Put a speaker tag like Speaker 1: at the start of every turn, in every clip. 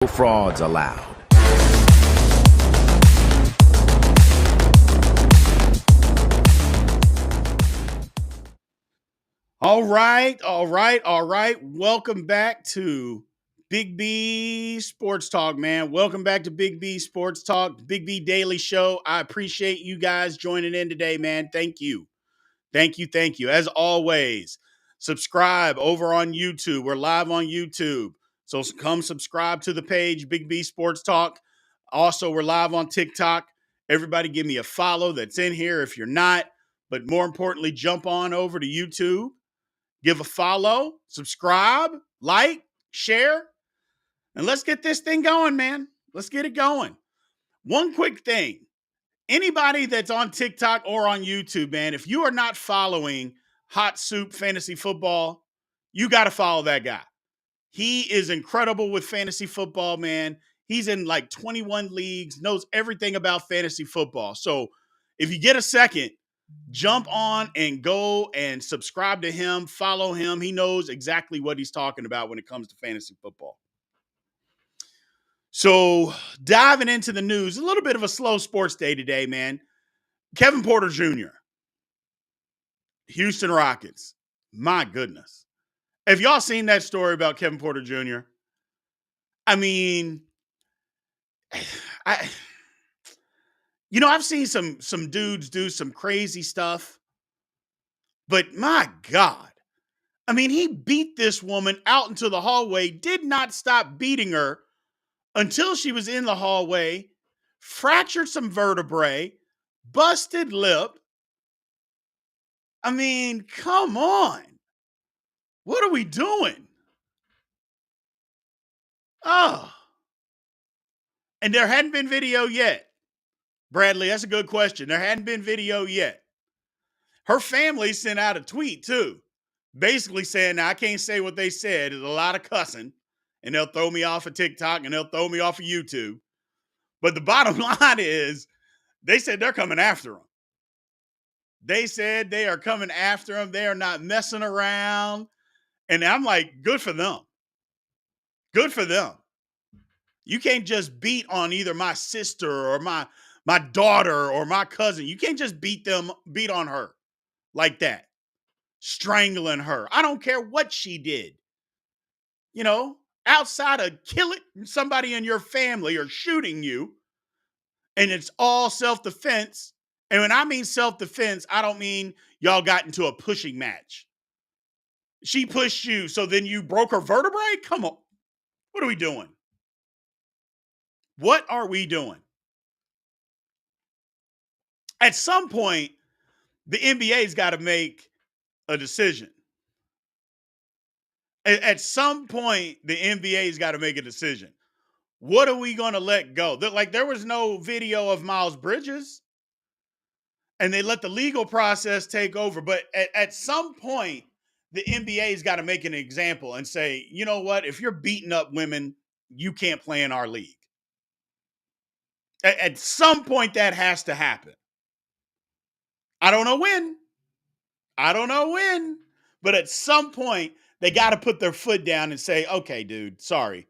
Speaker 1: No frauds allowed.
Speaker 2: All right. Welcome back to Big B Sports Talk, man. Welcome back to Big B Sports Talk, the Big B Daily Show. I appreciate you guys joining in today, man. Thank you. Thank you. As always, subscribe over on YouTube. We're live on YouTube. So come subscribe to the page, Big B Sports Talk. Also, we're live on TikTok. Everybody give me a follow that's in here if you're not. But more importantly, jump on over to YouTube. Give a follow, subscribe, like, share, and let's get this thing going, man. Let's get it going. One quick thing. Anybody that's on TikTok or on YouTube, man, if you are not following Hot Soup Fantasy Football, you got to follow that guy. He is incredible with fantasy football, man. He's in like 21 leagues, knows everything about fantasy football. So if you get a second, jump on and go and subscribe to him, follow him. He knows exactly what he's talking about when it comes to fantasy football. So, diving into the news, a little bit of a slow sports day today, man. Kevin Porter Jr., Houston Rockets. My goodness. Have y'all seen that story about Kevin Porter Jr.? I mean, I've seen some dudes do some crazy stuff, but my God. I mean, he beat this woman out into the hallway, did not stop beating her until she was in the hallway, fractured some vertebrae, busted lip. I mean, come on. What are we doing? Oh. And there hadn't been video yet. Bradley, that's a good question. There hadn't been video yet. Her family sent out a tweet, too, basically saying, now, I can't say what they said. There's a lot of cussing, and they'll throw me off of TikTok, and they'll throw me off of YouTube. But the bottom line is, they said they're coming after him. They said they are coming after him. They are not messing around. And I'm like, good for them. Good for them. You can't just beat on either my sister or my daughter or my cousin. You can't just beat on her like that, strangling her. I don't care what she did. Outside of killing somebody in your family or shooting you, and it's all self-defense. And when I mean self-defense, I don't mean y'all got into a pushing match. She pushed you, so then you broke her vertebrae? Come on. What are we doing? What are we doing? At some point, the NBA's got to make a decision. At some point, the NBA's got to make a decision. What are we going to let go? Like, there was no video of Miles Bridges, and they let the legal process take over. But at some point, the NBA's got to make an example and say, you know what? If you're beating up women, you can't play in our league. At some point, that has to happen. I don't know when. But at some point, they got to put their foot down and say, okay, dude, sorry.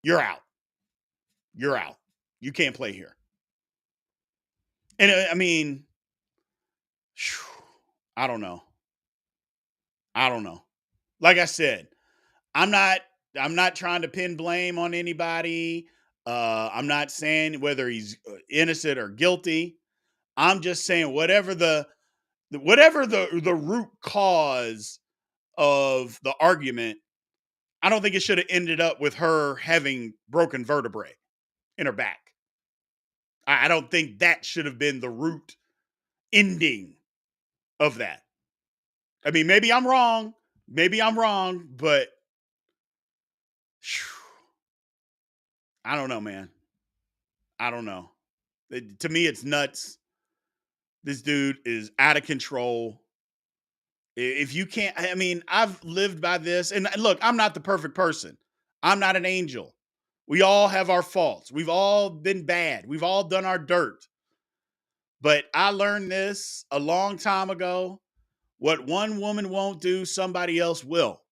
Speaker 2: You're out. You can't play here. And I mean, I don't know. Like I said, I'm not trying to pin blame on anybody. I'm not saying whether he's innocent or guilty. I'm just saying whatever the root cause of the argument, I don't think it should have ended up with her having broken vertebrae in her back. I don't think that should have been the root ending of that. I mean, maybe I'm wrong, but I don't know, man. I don't know. To me, it's nuts. This dude is out of control. If you can't, I mean, I've lived by this. And look, I'm not the perfect person. I'm not an angel. We all have our faults. We've all been bad. We've all done our dirt. But I learned this a long time ago. What one woman won't do, somebody else will.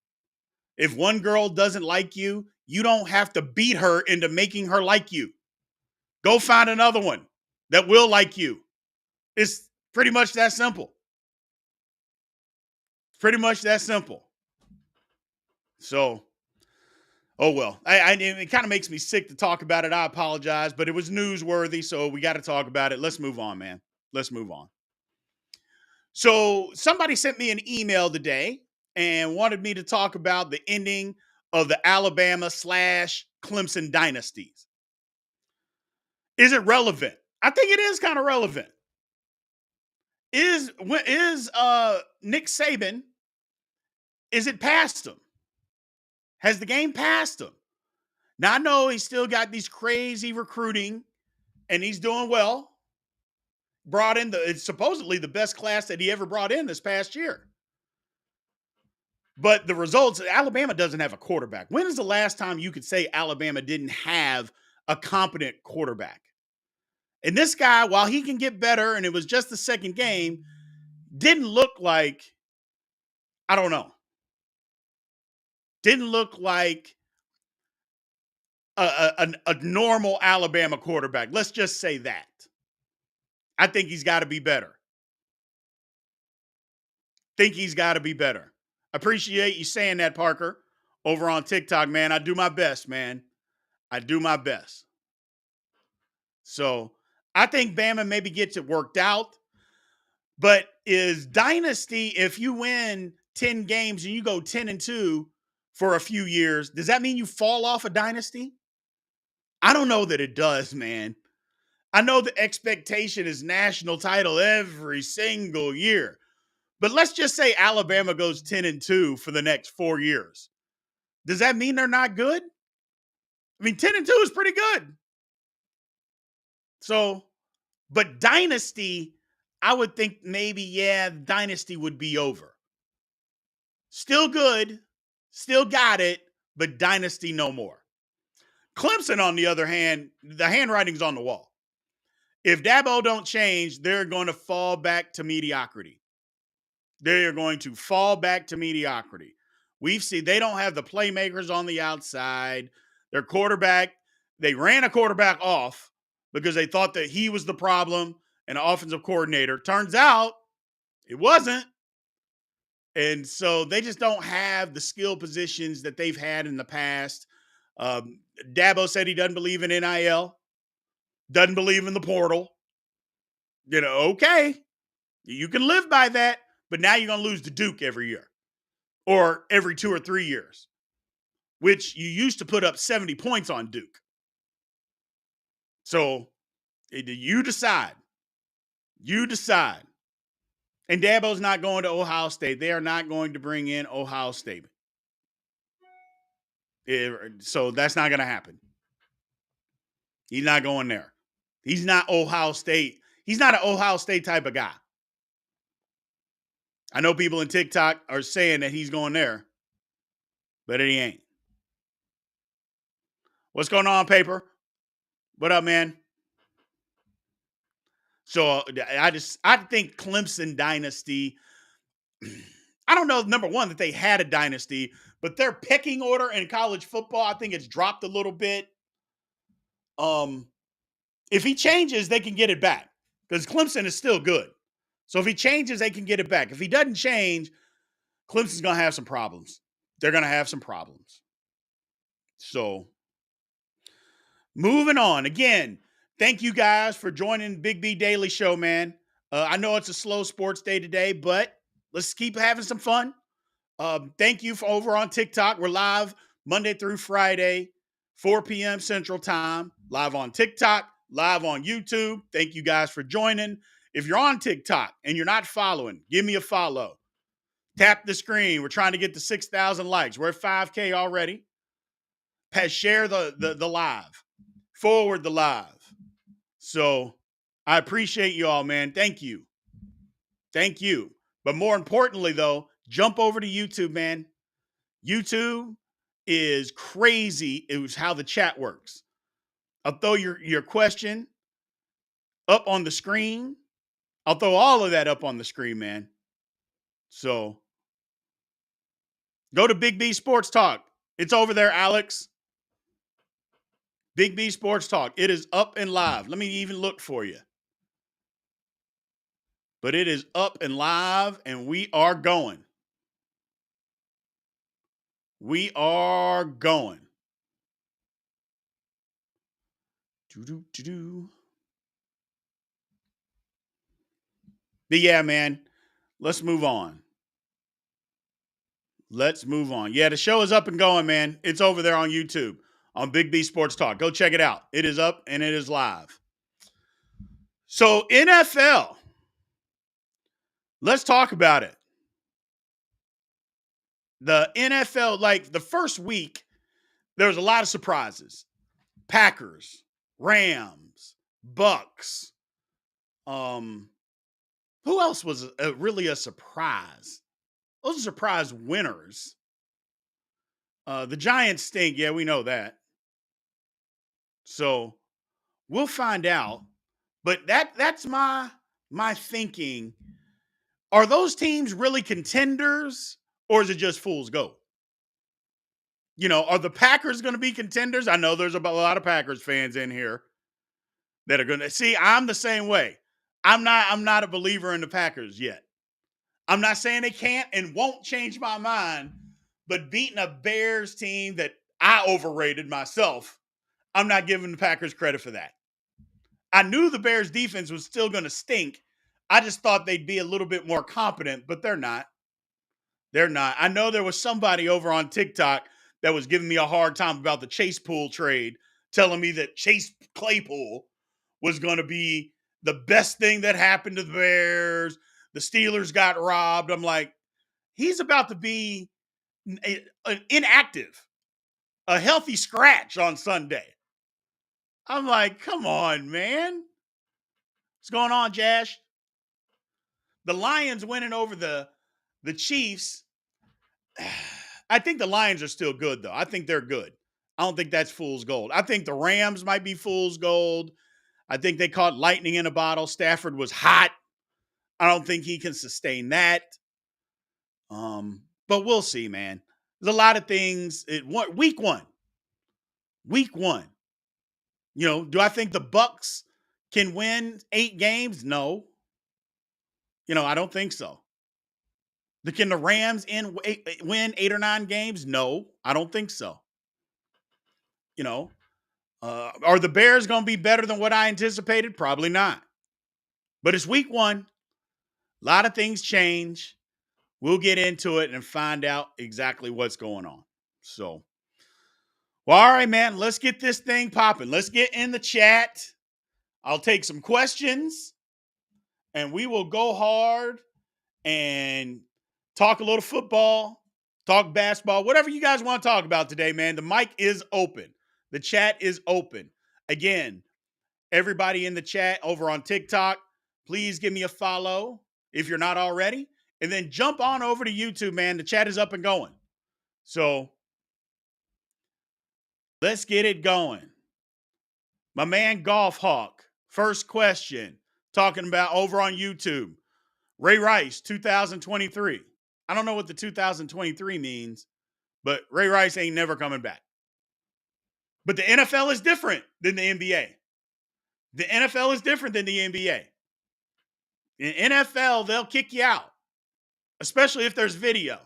Speaker 2: If one girl doesn't like you, you don't have to beat her into making her like you. Go find another one that will like you. It's pretty much that simple. Pretty much that simple. So, oh well. It kind of makes me sick to talk about it. I apologize, but it was newsworthy, so we got to talk about it. Let's move on, man. Let's move on. So, somebody sent me an email today and wanted me to talk about the ending of the Alabama / Clemson dynasties. Is it relevant? I think it is kind of relevant. Is Nick Saban, is it past him? Has the game passed him? Now I know he's still got these crazy recruiting and he's doing well. Brought in it's supposedly the best class that he ever brought in this past year. But the results, Alabama doesn't have a quarterback. When is the last time you could say Alabama didn't have a competent quarterback? And this guy, while he can get better, and it was just the second game, didn't look like, I don't know, didn't look like a normal Alabama quarterback. Let's just say that. I think he's got to be better. Appreciate you saying that, Parker, over on TikTok, man. I do my best, man. I do my best. So I think Bama maybe gets it worked out. But is dynasty, if you win 10 games and you go 10-2 for a few years, does that mean you fall off a dynasty? I don't know that it does, man. I know the expectation is national title every single year. But let's just say Alabama goes 10-2 for the next 4 years. Does that mean they're not good? I mean, 10-2 is pretty good. So, but dynasty, I would think maybe, yeah, dynasty would be over. Still good, still got it, but dynasty no more. Clemson, on the other hand, the handwriting's on the wall. If Dabo don't change, they're going to fall back to mediocrity. They are going to fall back to mediocrity. We've seen they don't have the playmakers on the outside. Their quarterback, they ran a quarterback off because they thought that he was the problem and an offensive coordinator. Turns out it wasn't. And so they just don't have the skill positions that they've had in the past. Dabo said he doesn't believe in NIL, doesn't believe in the portal. Okay, you can live by that, but now you're going to lose to Duke every year or every 2 or 3 years, which you used to put up 70 points on Duke. So you decide. You decide. And Dabo's not going to Ohio State. They are not going to bring in Ohio State. So that's not going to happen. He's not going there. He's not Ohio State. He's not an Ohio State type of guy. I know people in TikTok are saying that he's going there, but he ain't. What's going on, Paper? What up, man? So I think Clemson dynasty, I don't know, number one, that they had a dynasty, but their pecking order in college football, I think it's dropped a little bit. If he changes, they can get it back because Clemson is still good. So if he changes, they can get it back. If he doesn't change, Clemson's going to have some problems. They're going to have some problems. So moving on. Again, thank you guys for joining Big B Daily Show, man. I know it's a slow sports day today, but let's keep having some fun. Thank you for over on TikTok. We're live Monday through Friday, 4 p.m. Central Time, live on TikTok, live on YouTube. Thank you guys for joining. If you're on TikTok and you're not following, give me a follow. Tap the screen. We're trying to get to 6,000 likes. We're at 5K already. Share the live. Forward the live. So I appreciate you all, man. Thank you. Thank you. But more importantly, though, jump over to YouTube, man. YouTube is crazy. It was how the chat works. I'll throw your question up on the screen. I'll throw all of that up on the screen, man. So go to Big B Sports Talk. It's over there, Alex. Big B Sports Talk. It is up and live. Let me even look for you. But it is up and live, and we are going. We are going. Do-do-do-do. But yeah, man, let's move on. Let's move on. Yeah, the show is up and going, man. It's over there on YouTube on Big B Sports Talk. Go check it out. It is up and it is live. So, NFL, let's talk about it. The NFL, like the first week, there was a lot of surprises. Packers, Rams, Bucks. Who else was really a surprise? Those are surprise winners. The Giants stink. Yeah, we know that. So we'll find out. But that's my thinking. Are those teams really contenders, or is it just fool's gold? You know, are the Packers going to be contenders? I know there's a lot of Packers fans in here that are going to see. I'm the same way. I'm not a believer in the Packers yet. I'm not saying they can't and won't change my mind, but beating a Bears team that I overrated myself, I'm not giving the Packers credit for that. I knew the Bears defense was still going to stink. I just thought they'd be a little bit more competent, but they're not. They're not. I know there was somebody over on TikTok that was giving me a hard time about the Chase Pool trade, telling me that Chase Claypool was going to be the best thing that happened to the Bears. The Steelers got robbed. I'm like, he's about to be inactive, a healthy scratch on Sunday. I'm like, come on, man. What's going on, Jash? The Lions winning over the Chiefs. I think the Lions are still good, though. I think they're good. I don't think that's fool's gold. I think the Rams might be fool's gold. I think they caught lightning in a bottle. Stafford was hot. I don't think he can sustain that. But we'll see, man. There's a lot of things. Week one. You know, do I think the Bucks can win 8 games? No. You know, I don't think so. Can the Rams win 8 or 9 games? No, I don't think so. You know, are the Bears going to be better than what I anticipated? Probably not. But it's week one. A lot of things change. We'll get into it and find out exactly what's going on. So, well, all right, man, let's get this thing popping. Let's get in the chat. I'll take some questions and we will go hard and talk a little football, talk basketball, whatever you guys want to talk about today, man. The mic is open. The chat is open. Again, everybody in the chat over on TikTok, please give me a follow if you're not already. And then jump on over to YouTube, man. The chat is up and going. So let's get it going. My man Golf Hawk, first question, talking about over on YouTube. Ray Rice, 2023. I don't know what the 2023 means, but Ray Rice ain't never coming back. But the NFL is different than the NBA. The NFL is different than the NBA. In NFL, they'll kick you out, especially if there's video.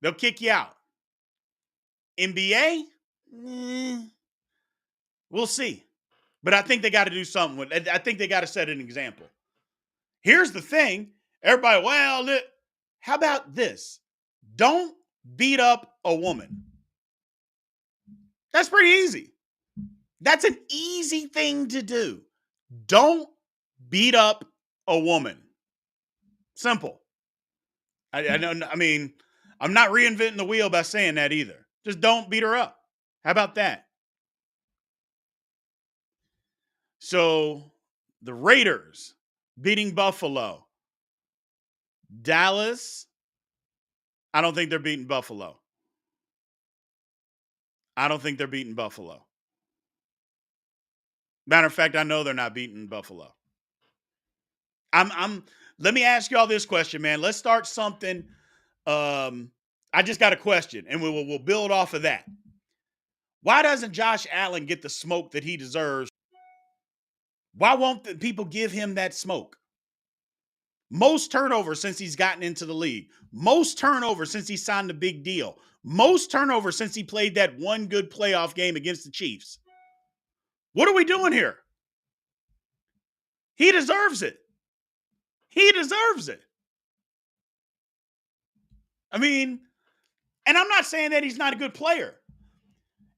Speaker 2: They'll kick you out. NBA, we'll see. But I think they got to do something with it. I think they got to set an example. Here's the thing. Everybody, well, how about this? Don't beat up a woman. That's pretty easy. That's an easy thing to do. Don't beat up a woman. Simple. I mean, I'm not reinventing the wheel by saying that either. Just don't beat her up. How about that? So the Raiders beating Buffalo. Dallas, I don't think they're beating Buffalo. I don't think they're beating Buffalo. Matter of fact, I know they're not beating Buffalo. Let me ask y'all this question, man. Let's start something. I just got a question, and we'll build off of that. Why doesn't Josh Allen get the smoke that he deserves? Why won't the people give him that smoke? Most turnovers since he's gotten into the league. Most turnovers since he signed the big deal. Most turnovers since he played that one good playoff game against the Chiefs. What are we doing here? He deserves it. He deserves it. I mean, and I'm not saying that he's not a good player.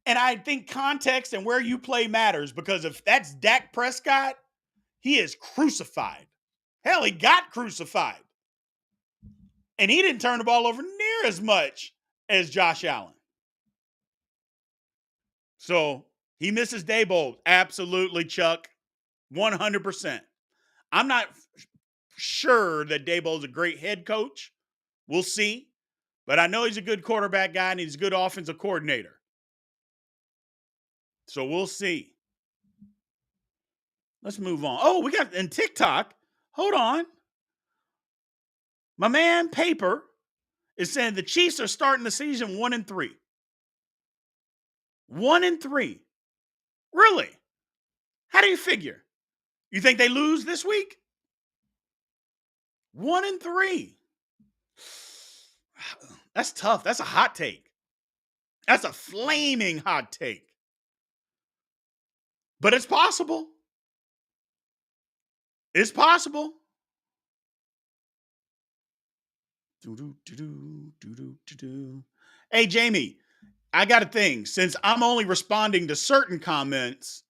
Speaker 2: And I think context and where you play matters, because if that's Dak Prescott, he is crucified. Hell, he got crucified. And he didn't turn the ball over near as much as Josh Allen. So he misses Daboll. Absolutely, Chuck. 100%. I'm not sure that Daboll's a great head coach. We'll see. But I know he's a good quarterback guy and he's a good offensive coordinator. So we'll see. Let's move on. Oh, we got in TikTok. Hold on. My man Paper is saying the Chiefs are starting the season 1-3. 1-3. Really? How do you figure? You think they lose this week? 1-3. That's tough. That's a hot take. That's a flaming hot take. But it's possible. It's possible. Hey, Jamie, I got a thing. Since I'm only responding to certain comments,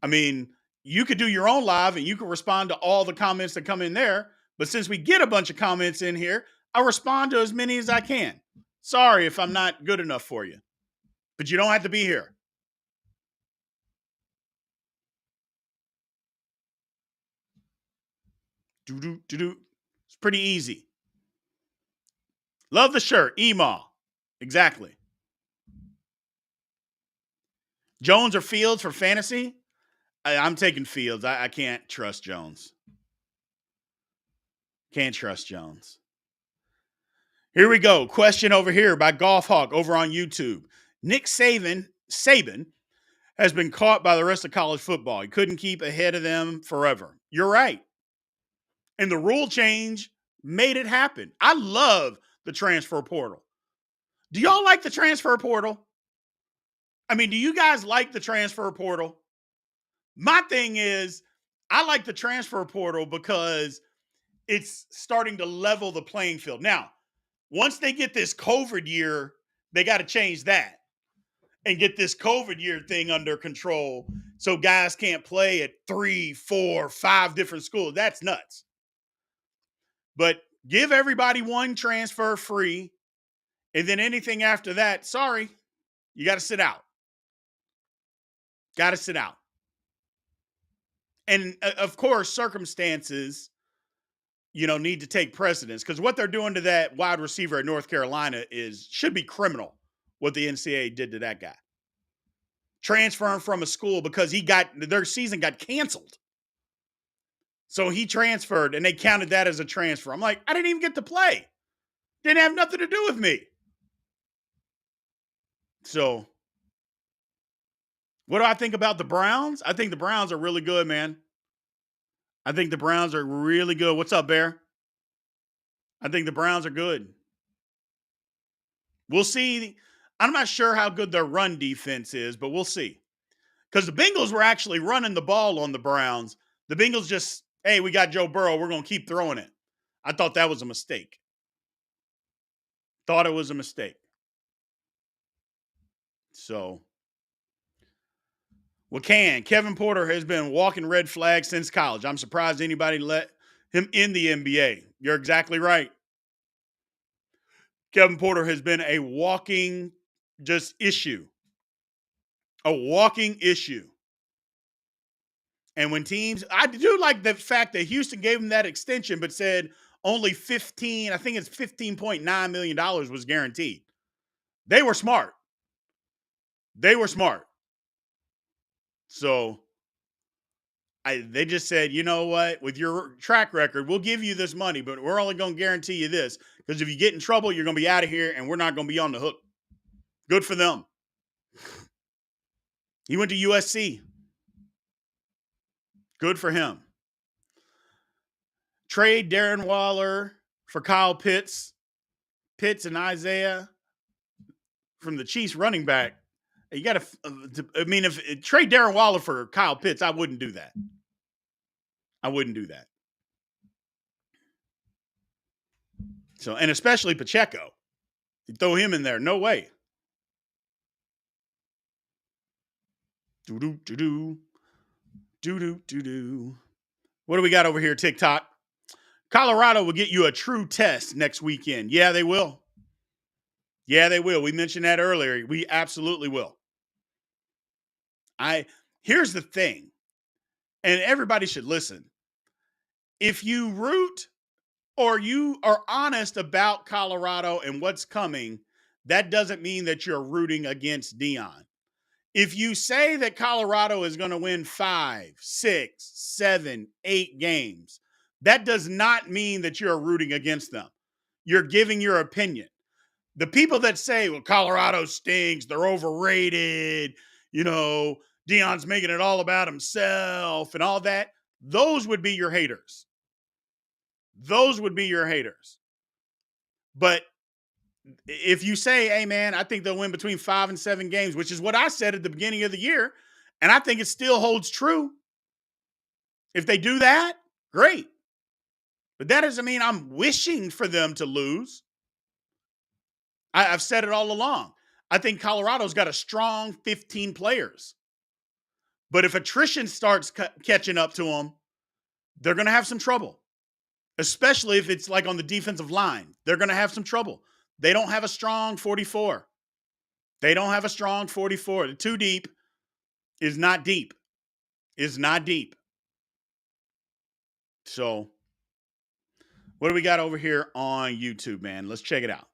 Speaker 2: I mean, you could do your own live and you can respond to all the comments that come in there. But since we get a bunch of comments in here, I'll respond to as many as I can. Sorry if I'm not good enough for you, but you don't have to be here. It's pretty easy. Love the shirt. Email. Exactly. Jones or Fields for fantasy? I'm taking Fields. I can't trust Jones. Can't trust Jones. Here we go. Question over here by Golf Hawk over on YouTube. Nick Saban has been caught by the rest of college football. He couldn't keep ahead of them forever. You're right. And the rule change made it happen. I love the transfer portal. Do y'all like the transfer portal? I mean, do you guys like the transfer portal? My thing is, I like the transfer portal because it's starting to level the playing field. Now, once they get this COVID year, they got to change that and get this COVID year thing under control so guys can't play at 3, 4, 5 different schools. That's nuts. But give everybody one transfer free, and then anything after that, sorry, you got to sit out. Got to sit out. And of course, circumstances, need to take precedence, because what they're doing to that wide receiver at North Carolina should be criminal. What the NCAA did to that guy, transferring from a school because their season got canceled. So he transferred and they counted that as a transfer. I'm like, I didn't even get to play. Didn't have nothing to do with me. So what do I think about the Browns? I think the Browns are really good, man. I think the Browns are really good. What's up, Bear? I think the Browns are good. We'll see. I'm not sure how good their run defense is, but we'll see. Because the Bengals were actually running the ball on the Browns. The Bengals just, hey, we got Joe Burrow. We're going to keep throwing it. I thought that was a mistake. Thought it was a mistake. So, Kevin Porter has been walking red flags since college. I'm surprised anybody let him in the NBA. You're exactly right. Kevin Porter has been a walking just issue. A walking issue. And when teams, I do like the fact that Houston gave him that extension, but said only I think it's $15.9 million was guaranteed. They were smart. So they just said, you know what, with your track record, we'll give you this money, but we're only going to guarantee you this, because if you get in trouble, you're going to be out of here and we're not going to be on the hook. Good for them. He went to USC. Good for him. Trade Darren Waller for Kyle Pitts. Pitts and Isaiah from the Chiefs running back. You got to, I mean, if trade Darren Waller for Kyle Pitts, I wouldn't do that. I wouldn't do that. So, and especially Pacheco. You throw him in there, no way. Do-do-do-do. Do-do-do-do. What do we got over here, TikTok? Colorado will get you a true test next weekend. Yeah, they will. Yeah, they will. We mentioned that earlier. We absolutely will. Here's the thing, and everybody should listen. If you root or you are honest about Colorado and what's coming, that doesn't mean that you're rooting against Deion. If you say that Colorado is going to win 5, 6, 7, 8 games, that does not mean that you're rooting against them. You're giving your opinion. The people that say, well, Colorado stinks, they're overrated, Deion's making it all about himself and all that, those would be your haters. Those would be your haters. But if you say, hey, man, I think they'll win between 5 and 7 games, which is what I said at the beginning of the year, and I think it still holds true. If they do that, great. But that doesn't mean I'm wishing for them to lose. I've said it all along. I think Colorado's got a strong 15 players. But if attrition starts catching up to them, they're going to have some trouble, especially if it's like on the defensive line. They're going to have some trouble. They don't have a strong 44. They don't have a strong 44. The too deep is not deep. Is not deep. So, what do we got over here on YouTube, man? Let's check it out.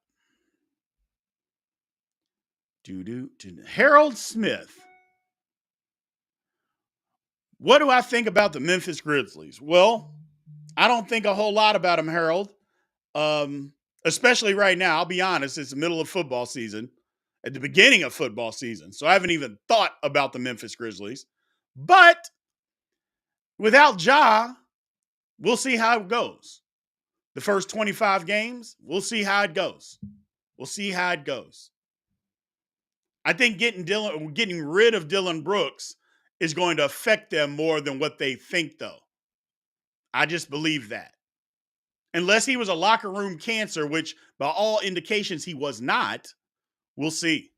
Speaker 2: Harold Smith. What do I think about the Memphis Grizzlies? Well, I don't think a whole lot about them, Harold. Especially right now. I'll be honest, it's the middle of football season, at the beginning of football season. So I haven't even thought about the Memphis Grizzlies. But without Ja, we'll see how it goes. The first 25 games, we'll see how it goes. We'll see how it goes. I think getting rid of Dylan Brooks is going to affect them more than what they think, though. I just believe that. Unless he was a locker room cancer, which by all indications he was not, we'll see.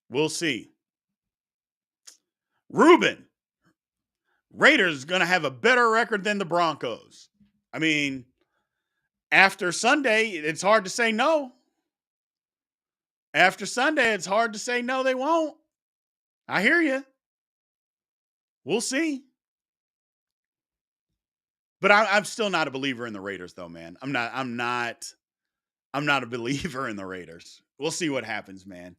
Speaker 2: We'll see. Ruben. Raiders going to have a better record than the Broncos. I mean, after Sunday, it's hard to say no. After Sunday, it's hard to say no, they won't. I hear you. We'll see. But I'm still not a believer in the Raiders, though, man. I'm not a believer in the Raiders. We'll see what happens, man.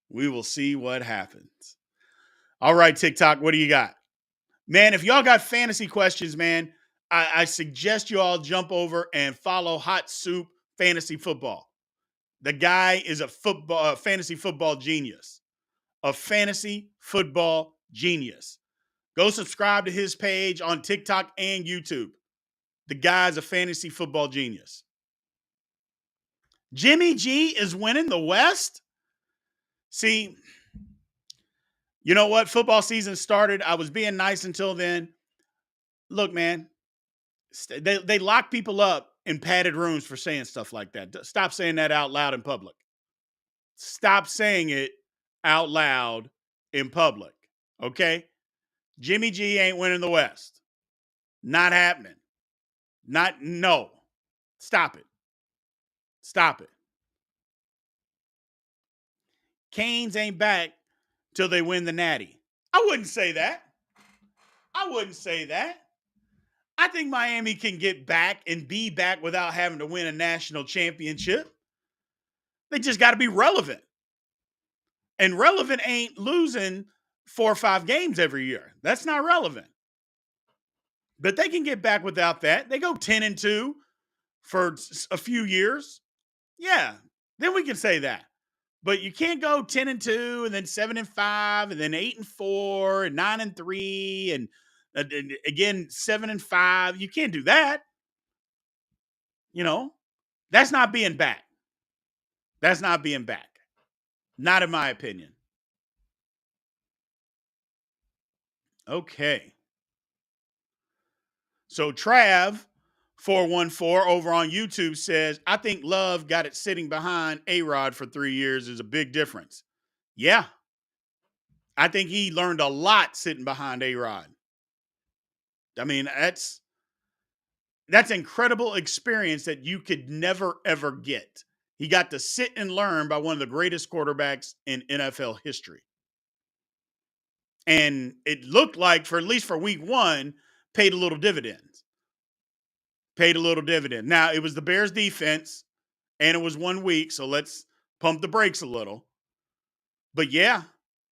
Speaker 2: We will see what happens. All right, TikTok, what do you got? Man, if y'all got fantasy questions, man, I suggest you all jump over and follow Hot Soup Fantasy Football. The guy is a fantasy football genius. A fantasy football genius. Go subscribe to his page on TikTok and YouTube. The guy's a fantasy football genius. Jimmy G is winning the West? See, you know what? Football season started. I was being nice until then. Look, man, they lock people up in padded rooms for saying stuff like that. Stop saying that out loud in public. Stop saying it out loud in public, okay? Jimmy G ain't winning the West. Not happening. No. Stop it. Stop it. Canes ain't back till they win the Natty. I wouldn't say that. I think Miami can get back and be back without having to win a national championship. They just got to be relevant. And relevant ain't losing 4 or 5 games every year. That's not relevant. But they can get back without that. They go 10-2 for a few years. Yeah, then we can say that. But you can't go 10-2 and then 7-5 and then 8-4 and 9-3 and again 7-5. You can't do that. You know, that's not being back. That's not being back. Not in my opinion. Okay. So Trav 414 over on YouTube says, I think Love got it sitting behind A-Rod for 3 years is a big difference. Yeah. I think he learned a lot sitting behind A-Rod. I mean, that's incredible experience that you could never ever get. He got to sit and learn by one of the greatest quarterbacks in NFL history. And it looked like, for at least for week one, paid a little dividends. Paid a little dividend. Now, it was the Bears defense, and it was 1 week, so let's pump the brakes a little. But yeah,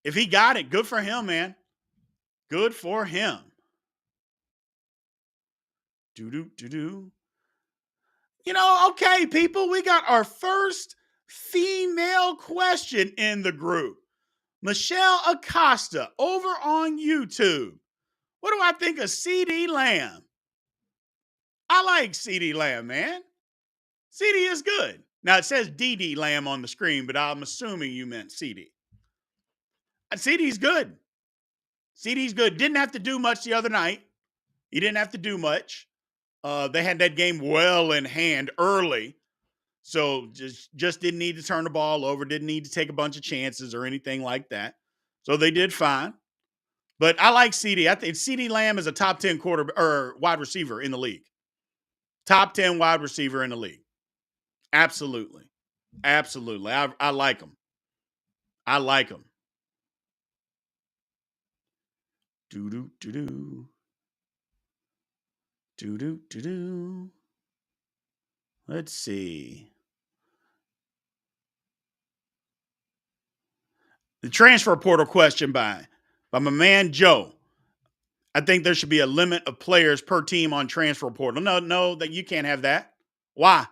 Speaker 2: if he got it, good for him, man. Good for him. Do. Okay, people, we got our first female question in the group. Michelle Acosta over on YouTube. What do I think of CD Lamb? I like CD Lamb, man. CD is good. Now it says DD Lamb on the screen, but I'm assuming you meant CD. CD's good. CD's good. Didn't have to do much the other night. He didn't have to do much. They had that game well in hand early. So just didn't need to turn the ball over, didn't need to take a bunch of chances or anything like that. So they did fine. But I like CD. I think CD Lamb is a top 10 wide receiver in the league. Top 10 wide receiver in the league. Absolutely. Absolutely. I like him. I like him. Do. Let's see. The transfer portal question by my man Joe. I think there should be a limit of players per team on transfer portal. No, that you can't have that. Why?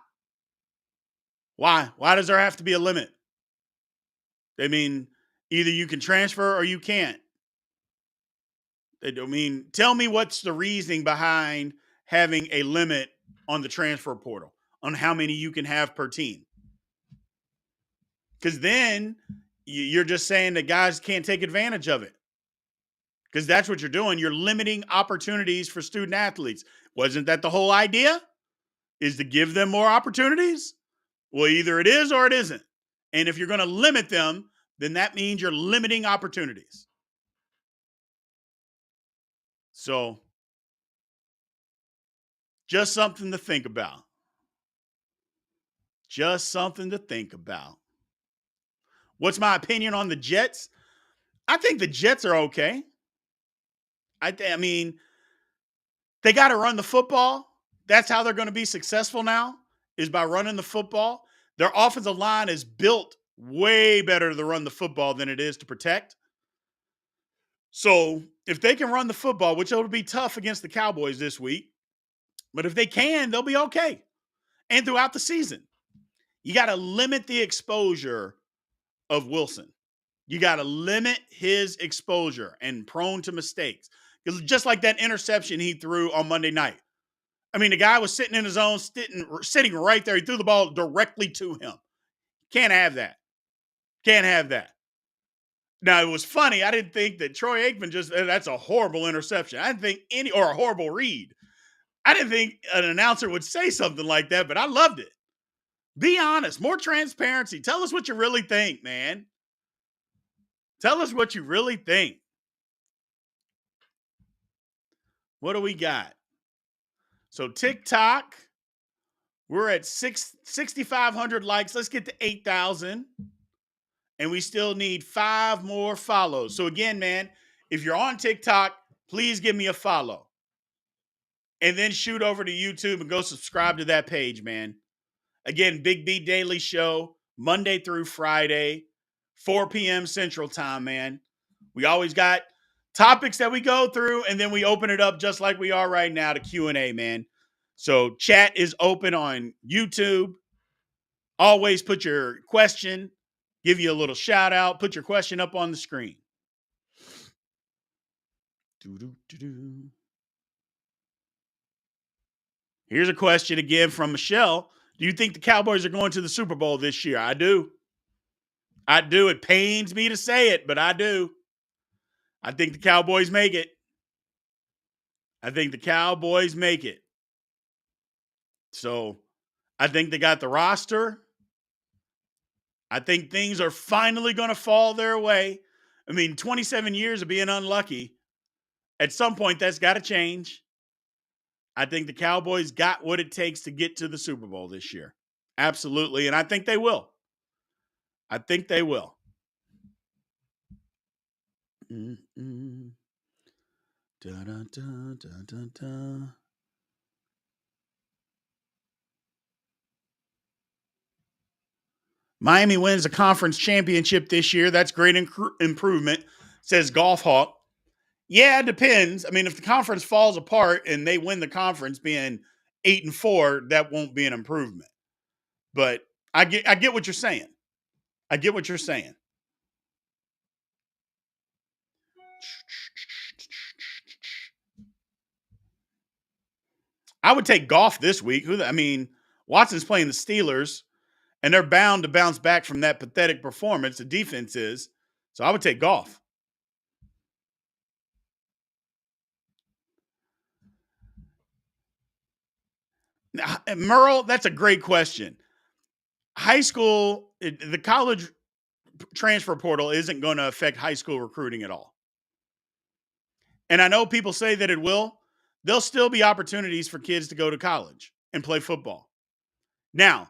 Speaker 2: Why does there have to be a limit? I mean, either you can transfer or you can't. I mean, tell me what's the reasoning behind having a limit on the transfer portal on how many you can have per team. Because then you're just saying that guys can't take advantage of it. Because that's what you're doing. You're limiting opportunities for student athletes. Wasn't that the whole idea? Is to give them more opportunities? Well, either it is or it isn't. And if you're going to limit them, then that means you're limiting opportunities. So, just something to think about. Just something to think about. What's my opinion on the Jets? I think the Jets are okay. I mean, they got to run the football. That's how they're going to be successful now, is by running the football. Their offensive line is built way better to run the football than it is to protect. So if they can run the football, which it'll be tough against the Cowboys this week, but if they can, they'll be okay. And throughout the season, you got to limit the exposure of Wilson. You got to limit his exposure and prone to mistakes. Just like that interception he threw on Monday night. I mean, the guy was sitting in his own, sitting right there. He threw the ball directly to him. Can't have that. Can't have that. Now, it was funny. I didn't think that Troy Aikman that's a horrible interception. I didn't think or a horrible read. I didn't think an announcer would say something like that, but I loved it. Be honest. More transparency. Tell us what you really think, man. Tell us what you really think. What do we got? So TikTok, we're at 6,500 likes. Let's get to 8,000. And we still need 5 more follows. So again, man, if you're on TikTok, please give me a follow. And then shoot over to YouTube and go subscribe to that page, man. Again, Big B Daily Show, Monday through Friday, 4 p.m. Central Time, man. We always got topics that we go through, and then we open it up just like we are right now to Q&A, man. So chat is open on YouTube. Always put your question give you a little shout out, put your question up on the screen. Doo-doo-doo-doo. Here's a question again from Michelle. Do you think the Cowboys are going to the Super Bowl this year? I do. I do. It pains me to say it, but I do. I think the Cowboys make it. I think the Cowboys make it. So I think they got the roster. I think things are finally going to fall their way. I mean, 27 years of being unlucky. At some point, that's got to change. I think the Cowboys got what it takes to get to the Super Bowl this year. Absolutely. And I think they will. I think they will. Mm-mm. Da, da, da, da, da, da. Miami wins the conference championship this year. That's great improvement, says Golf Hawk. Yeah, it depends. I mean, if the conference falls apart and they win the conference being 8-4, that won't be an improvement. But I get what you're saying. I get what you're saying. I would take Goff this week. I mean, Watson's playing the Steelers, and they're bound to bounce back from that pathetic performance. The defense is. So I would take Goff. Merle, that's a great question. High school, the college transfer portal isn't going to affect high school recruiting at all. And I know people say that it will. There'll still be opportunities for kids to go to college and play football. Now,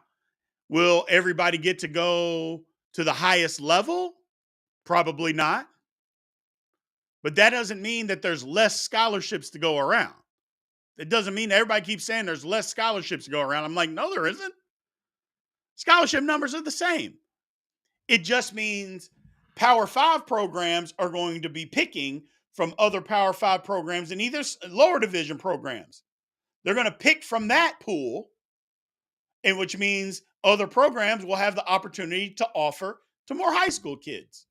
Speaker 2: will everybody get to go to the highest level? Probably not. But that doesn't mean that there's less scholarships to go around. It doesn't mean everybody keeps saying there's less scholarships to go around. I'm like, no, there isn't. Scholarship numbers are the same. It just means Power 5 programs are going to be picking from other Power 5 programs and either lower division programs. They're going to pick from that pool, and which means other programs will have the opportunity to offer to more high school kids.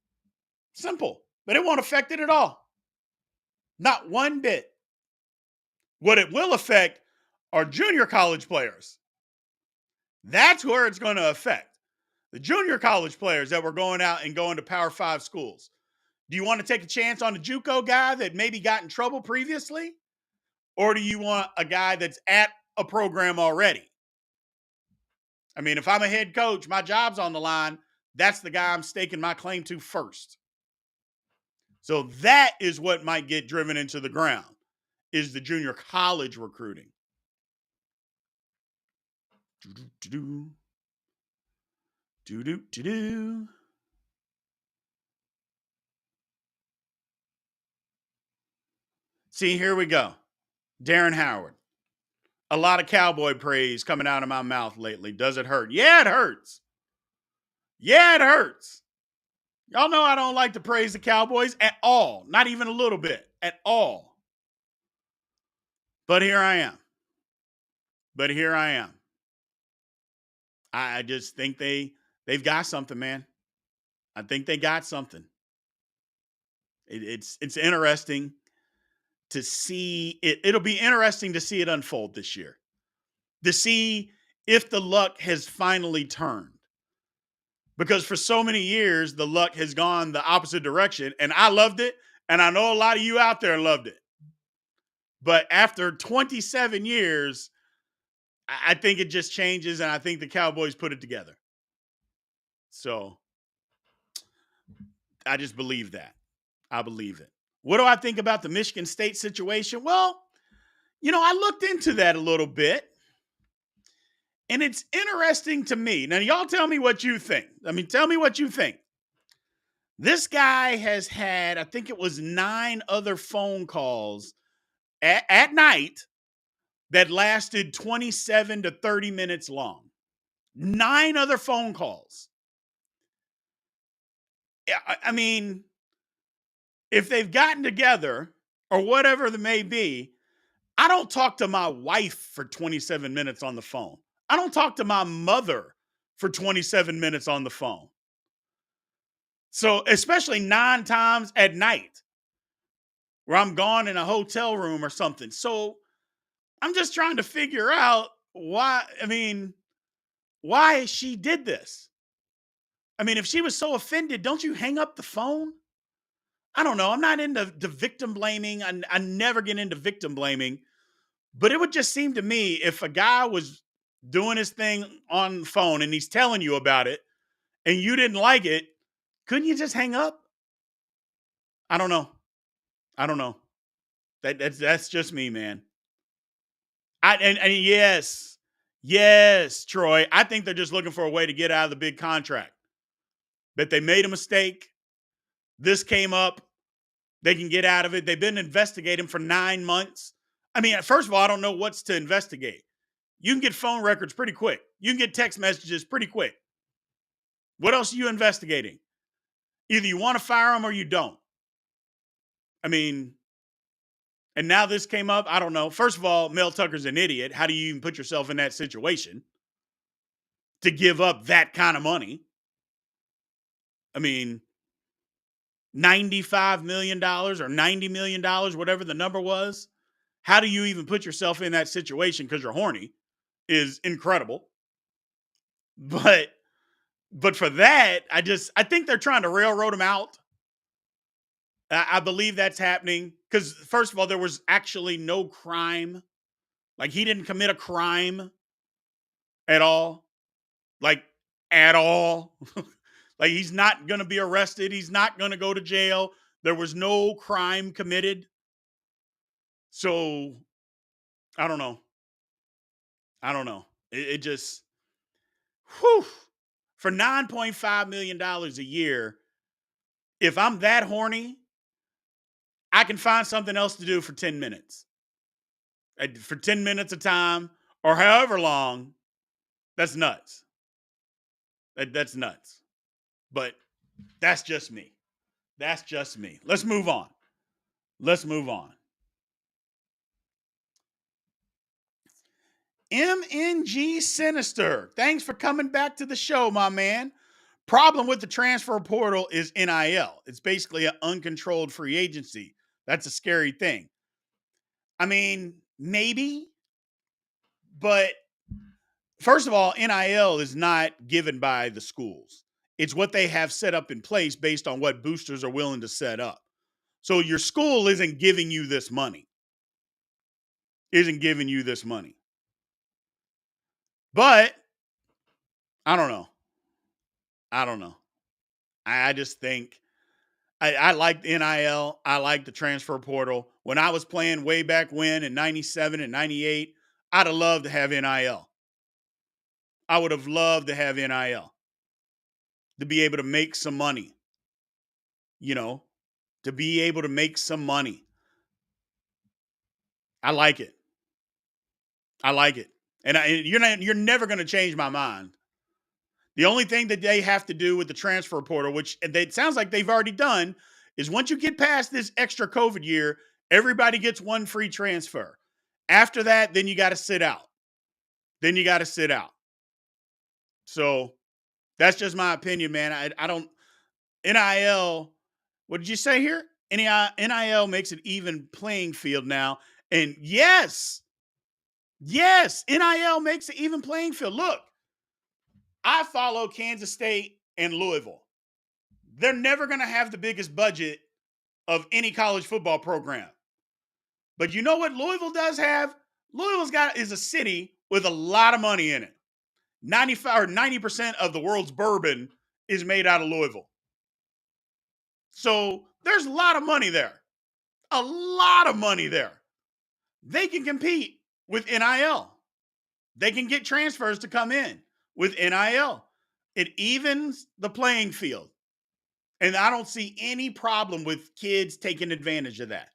Speaker 2: Simple, but it won't affect it at all. Not one bit. What it will affect are junior college players. That's where it's going to affect. The junior college players that were going out and going to Power 5 schools. Do you want to take a chance on a JUCO guy that maybe got in trouble previously? Or do you want a guy that's at a program already? I mean, if I'm a head coach, my job's on the line. That's the guy I'm staking my claim to first. So that is what might get driven into the ground, is the junior college recruiting. Do-do-do-do. See, here we go. Darren Howard. A lot of cowboy praise coming out of my mouth lately. Does it hurt? Yeah, it hurts. Yeah, it hurts. Y'all know I don't like to praise the Cowboys at all. Not even a little bit. At all. But here I am. I just think they've got something, man. I think they got something. It's interesting to see it. It'll be interesting to see it unfold this year. To see if the luck has finally turned. Because for so many years, the luck has gone the opposite direction. And I loved it. And I know a lot of you out there loved it. But after 27 years, I think it just changes. And I think the Cowboys put it together. So I just believe that. I believe it. What do I think about the Michigan State situation? Well, I looked into that a little bit. And it's interesting to me. Now, y'all tell me what you think. Tell me what you think. This guy has had, I think it was 9 other phone calls at night that lasted 27 to 30 minutes long. 9 other phone calls. I mean, if they've gotten together or whatever it may be, I don't talk to my wife for 27 minutes on the phone. I don't talk to my mother for 27 minutes on the phone. So, especially 9 times at night where I'm gone in a hotel room or something. So, I'm just trying to figure out why, why she did this. I mean, if she was so offended, don't you hang up the phone? I don't know. I'm not into the victim blaming. I never get into victim blaming, but it would just seem to me if a guy was doing his thing on the phone and he's telling you about it and you didn't like it, couldn't you just hang up? I don't know. I don't know. That's just me, man. And yes, yes, Troy. I think they're just looking for a way to get out of the big contract. But they made a mistake. This came up. They can get out of it. They've been investigating for 9 months. I mean, first of all, I don't know what's to investigate. You can get phone records pretty quick. You can get text messages pretty quick. What else are you investigating? Either you want to fire them or you don't. I mean, and now this came up. I don't know. First of all, Mel Tucker's an idiot. How do you even put yourself in that situation to give up that kind of money? I mean, $95 million or $90 million, whatever the number was. How do you even put yourself in that situation because you're horny is incredible. But for that, I think they're trying to railroad him out. I believe that's happening because first of all, there was actually no crime. Like he didn't commit a crime at all. Like at all. Like he's not going to be arrested. He's not going to go to jail. There was no crime committed. So I don't know. I don't know. It just, whew, for $9.5 million a year, if I'm that horny, I can find something else to do for 10 minutes. For 10 minutes of time or however long, that's nuts. That's nuts. But that's just me. That's just me. Let's move on. Let's move on. MNG Sinister. Thanks for coming back to the show, my man. Problem with the transfer portal is NIL. It's basically an uncontrolled free agency. That's a scary thing. I mean, maybe, but first of all, NIL is not given by the schools. It's what they have set up in place based on what boosters are willing to set up. So your school isn't giving you this money. Isn't giving you this money. But I don't know. I don't know. I just think I like the NIL. I like the transfer portal. When I was playing way back when in 97 and 98, I'd have loved to have NIL. I would have loved to have NIL to be able to make some money, you know, to be able to make some money. I like it. I like it. And you're never going to change my mind. The only thing that they have to do with the transfer portal, which it sounds like they've already done, is once you get past this extra COVID year, everybody gets one free transfer. After that, then you got to sit out. Then you got to sit out. So that's just my opinion, man. I don't NIL. What did you say here? NIL makes an even playing field now. And yes, NIL makes an even playing field. Look, I follow Kansas State and Louisville. They're never going to have the biggest budget of any college football program. But you know what Louisville does have? Is a city with a lot of money in it. 95 or 90% of the world's bourbon is made out of Louisville. So there's a lot of money there. A lot of money there. They can compete with NIL. They can get transfers to come in with NIL. It evens the playing field. And I don't see any problem with kids taking advantage of that.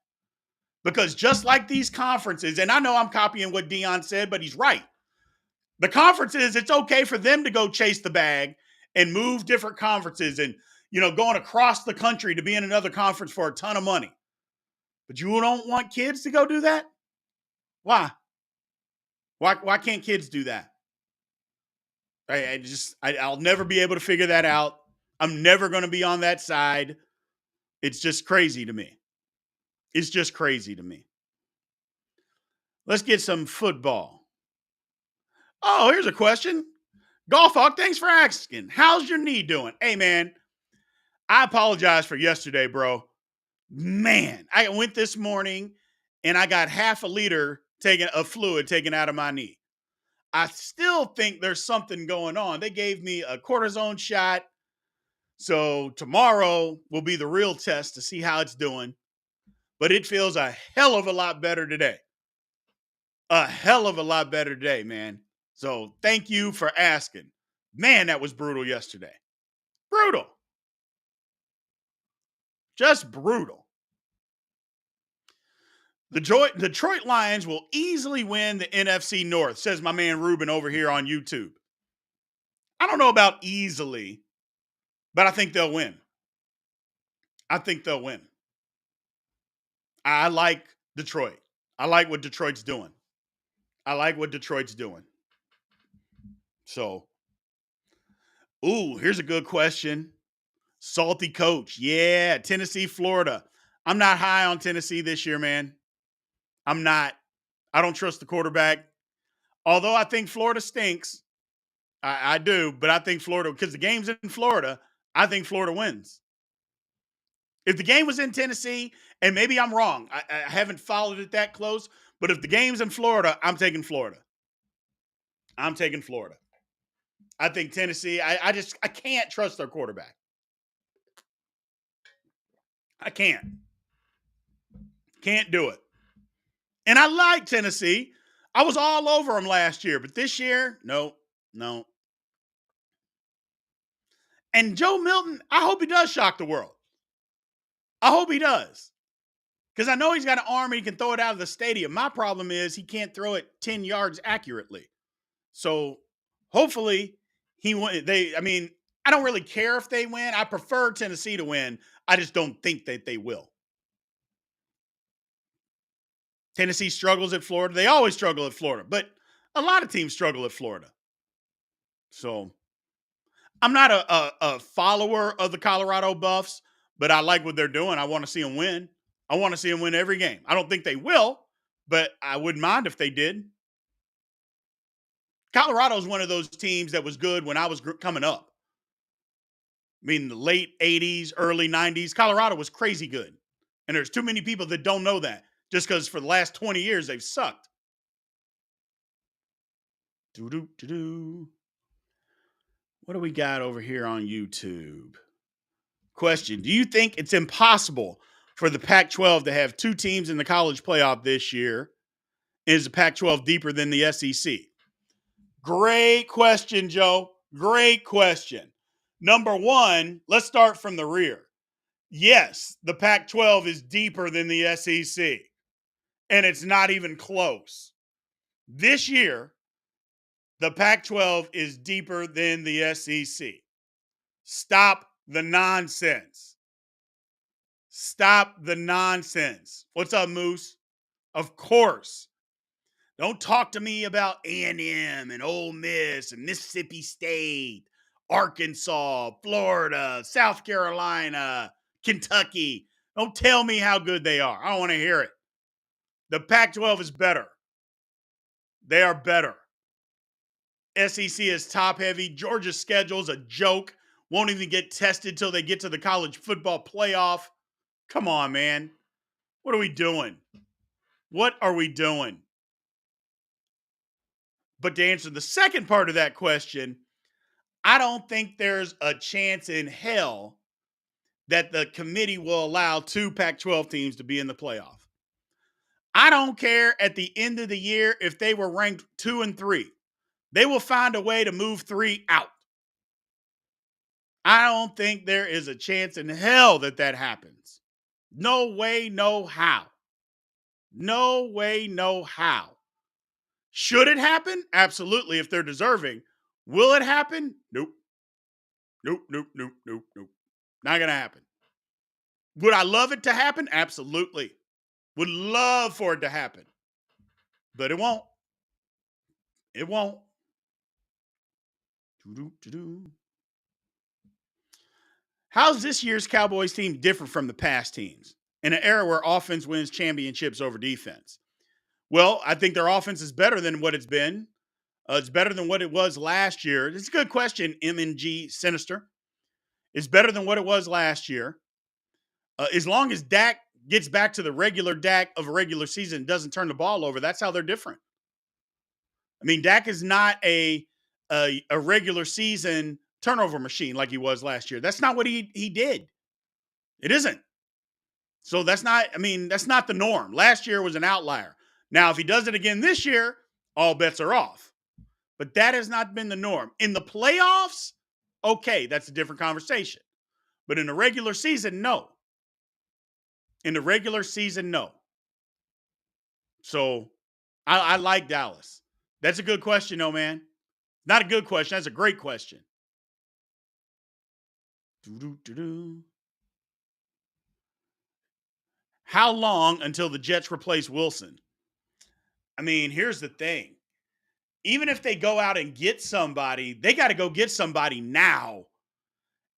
Speaker 2: Because just like these conferences, and I know I'm copying what Dion said, but he's right. The conferences, it's okay for them to go chase the bag and move different conferences and, going across the country to be in another conference for a ton of money. But you don't want kids to go do that? Why? Why can't kids do that? I'll never be able to figure that out. I'm never going to be on that side. It's just crazy to me. It's just crazy to me. Let's get some football. Oh, here's a question. Golf Hawk, thanks for asking. How's your knee doing? Hey, man, I apologize for yesterday, bro. Man, I went this morning and I got half a liter of fluid taken out of my knee. I still think there's something going on. They gave me a cortisone shot. So tomorrow will be the real test to see how it's doing. But it feels a hell of a lot better today. A hell of a lot better today, man. So thank you for asking. Man, that was brutal yesterday. Brutal. Just brutal. The Detroit Lions will easily win the NFC North, says my man Ruben over here on YouTube. I don't know about easily, but I think they'll win. I think they'll win. I like Detroit. I like what Detroit's doing. I like what Detroit's doing. So, here's a good question. Salty coach. Yeah, Tennessee, Florida. I'm not high on Tennessee this year, man. I'm not. I don't trust the quarterback. Although I think Florida stinks. I do, but I think Florida, because the game's in Florida, I think Florida wins. If the game was in Tennessee, and maybe I'm wrong, I haven't followed it that close, but if the game's in Florida, I'm taking Florida. I'm taking Florida. I think Tennessee, I can't trust their quarterback. I can't. Can't do it. And I like Tennessee. I was all over them last year, but this year, no. And Joe Milton, I hope he does shock the world. I hope he does. Because I know he's got an arm and he can throw it out of the stadium. My problem is he can't throw it 10 yards accurately. So hopefully he won. I don't really care if they win. I prefer Tennessee to win. I just don't think that they will. Tennessee struggles at Florida. They always struggle at Florida, but a lot of teams struggle at Florida. So I'm not a follower of the Colorado Buffs, but I like what they're doing. I want to see them win. I want to see them win every game. I don't think they will, but I wouldn't mind if they did. Colorado's one of those teams that was good when I was coming up. I mean, the late 80s, early 90s, Colorado was crazy good. And there's too many people that don't know that just because for the last 20 years they've sucked. Doo-doo-doo-doo. What do we got over here on YouTube? Question. Do you think it's impossible for the Pac-12 to have two teams in the college playoff this year? Is the Pac-12 deeper than the SEC? Great question, Joe. Great question. Number one, let's start from the rear. Yes, the Pac-12 is deeper than the SEC, and it's not even close. This year, the Pac-12 is deeper than the SEC. Stop the nonsense. Stop the nonsense. What's up, Moose? Of course. Don't talk to me about A&M and Ole Miss and Mississippi State, Arkansas, Florida, South Carolina, Kentucky. Don't tell me how good they are. I don't want to hear it. The Pac-12 is better. They are better. SEC is top heavy. Georgia's schedule is a joke. Won't even get tested till they get to the college football playoff. Come on, man. What are we doing? What are we doing? But to answer the second part of that question, I don't think there's a chance in hell that the committee will allow two Pac-12 teams to be in the playoff. I don't care at the end of the year if they were ranked 2 and 3. They will find a way to move 3 out. I don't think there is a chance in hell that happens. No way, no how. No way, no how. Should it happen? Absolutely, if they're deserving. Will it happen? Nope. Nope. Not going to happen. Would I love it to happen? Absolutely. Would love for it to happen. But it won't. It won't. How's this year's Cowboys team different from the past teams in an era where offense wins championships over defense? Well, I think their offense is better than what it's been. It's better than what it was last year. It's a good question, MNG Sinister. It's better than what it was last year. As long as Dak gets back to the regular Dak of a regular season and doesn't turn the ball over, that's how they're different. I mean, Dak is not a regular season turnover machine like he was last year. That's not what he did. It isn't. So that's not the norm. Last year was an outlier. Now, if he does it again this year, all bets are off. But that has not been the norm. In the playoffs, okay, that's a different conversation. But in the regular season, no. In the regular season, no. So I like Dallas. That's a good question, though, man. Not a good question. That's a great question. How long until the Jets replace Wilson? I mean, here's the thing. Even if they go out and get somebody, they got to go get somebody now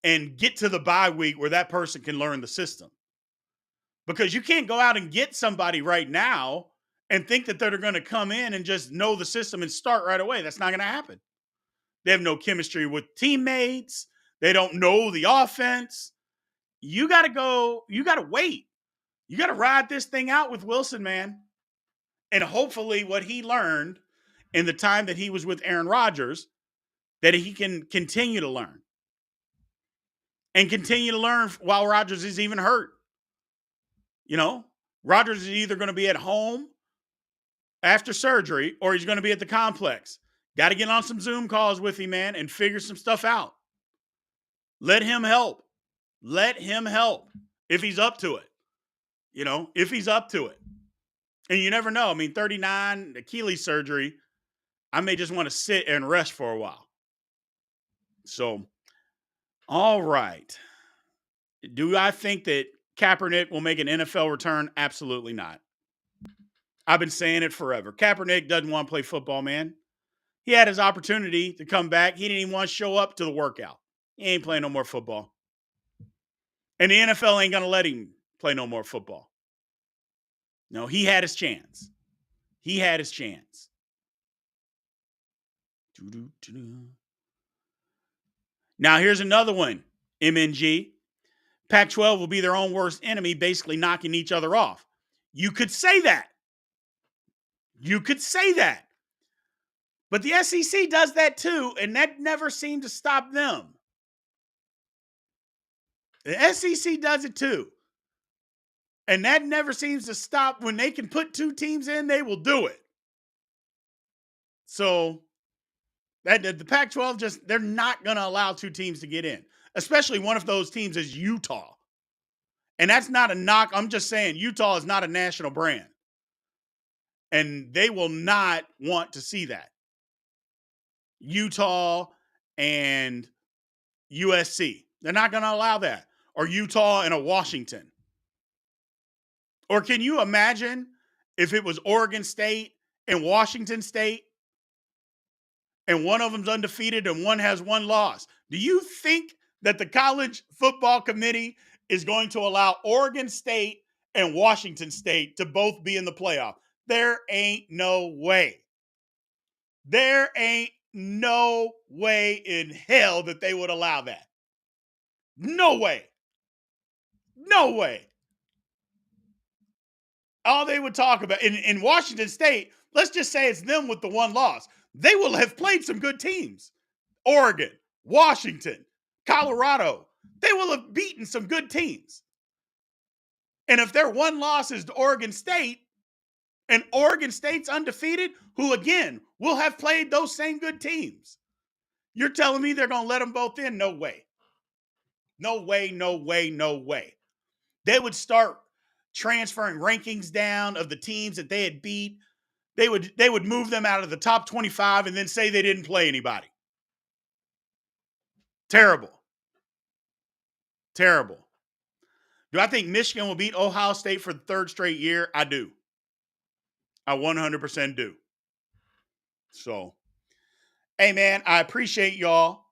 Speaker 2: and get to the bye week where that person can learn the system. Because you can't go out and get somebody right now and think that they're going to come in and just know the system and start right away. That's not going to happen. They have no chemistry with teammates. They don't know the offense. You got to wait. You got to ride this thing out with Wilson, man. And hopefully what he learned in the time that he was with Aaron Rodgers, that he can continue to learn. And continue to learn while Rodgers is even hurt. You know, Rodgers is either going to be at home after surgery or he's going to be at the complex. Got to get on some Zoom calls with him, man, and figure some stuff out. Let him help. Let him help if he's up to it. You know, if he's up to it. And you never know. I mean, 39, Achilles surgery, I may just want to sit and rest for a while. So, all right. Do I think that Kaepernick will make an NFL return? Absolutely not. I've been saying it forever. Kaepernick doesn't want to play football, man. He had his opportunity to come back. He didn't even want to show up to the workout. He ain't playing no more football. And the NFL ain't going to let him play no more football. No, he had his chance. He had his chance. Now, here's another one, MNG. Pac-12 will be their own worst enemy, basically knocking each other off. You could say that. You could say that. But the SEC does that too, and that never seemed to stop them. The SEC does it too. And that never seems to stop. When they can put two teams in, they will do it. So that the Pac-12 they're not going to allow two teams to get in, especially one of those teams is Utah. And that's not a knock. I'm just saying Utah is not a national brand. And they will not want to see that. Utah and USC. They're not going to allow that. Or Utah and a Washington. Or can you imagine if it was Oregon State and Washington State and one of them's undefeated and one has one loss? Do you think that the college football committee is going to allow Oregon State and Washington State to both be in the playoff? There ain't no way. There ain't no way in hell that they would allow that. No way. No way. All they would talk about in Washington State, let's just say it's them with the one loss. They will have played some good teams. Oregon, Washington, Colorado. They will have beaten some good teams. And if their one loss is to Oregon State, and Oregon State's undefeated, who again will have played those same good teams, you're telling me they're going to let them both in? No way. No way, no way, no way. They would start transferring rankings down of the teams that they had beat. They would move them out of the top 25 and then say they didn't play anybody. Terrible. Terrible. Do I think Michigan will beat Ohio State for the third straight year? I do. I 100% do. So, hey, man, I appreciate y'all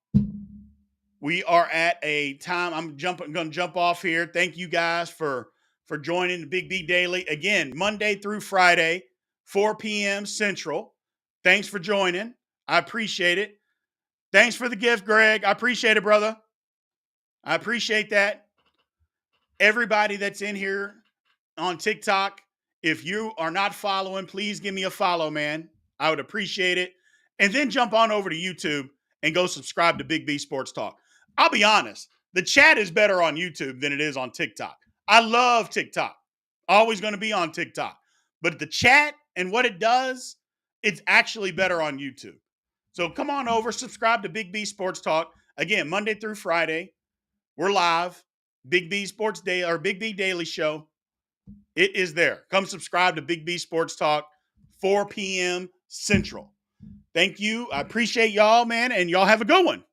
Speaker 2: We are at a time. Going to jump off here. Thank you guys for joining the Big B Daily again, Monday through Friday, 4 p.m. Central. Thanks for joining. I appreciate it. Thanks for the gift, Greg. I appreciate it, brother. I appreciate that. Everybody that's in here on TikTok, if you are not following, please give me a follow, man. I would appreciate it. And then jump on over to YouTube and go subscribe to Big B Sports Talk. I'll be honest, the chat is better on YouTube than it is on TikTok. I love TikTok. Always going to be on TikTok. But the chat and what it does, it's actually better on YouTube. So come on over, subscribe to Big B Sports Talk. Again, Monday through Friday, we're live. Big B Sports Day or Big B Daily Show. It is there. Come subscribe to Big B Sports Talk, 4 p.m. Central. Thank you. I appreciate y'all, man, and y'all have a good one.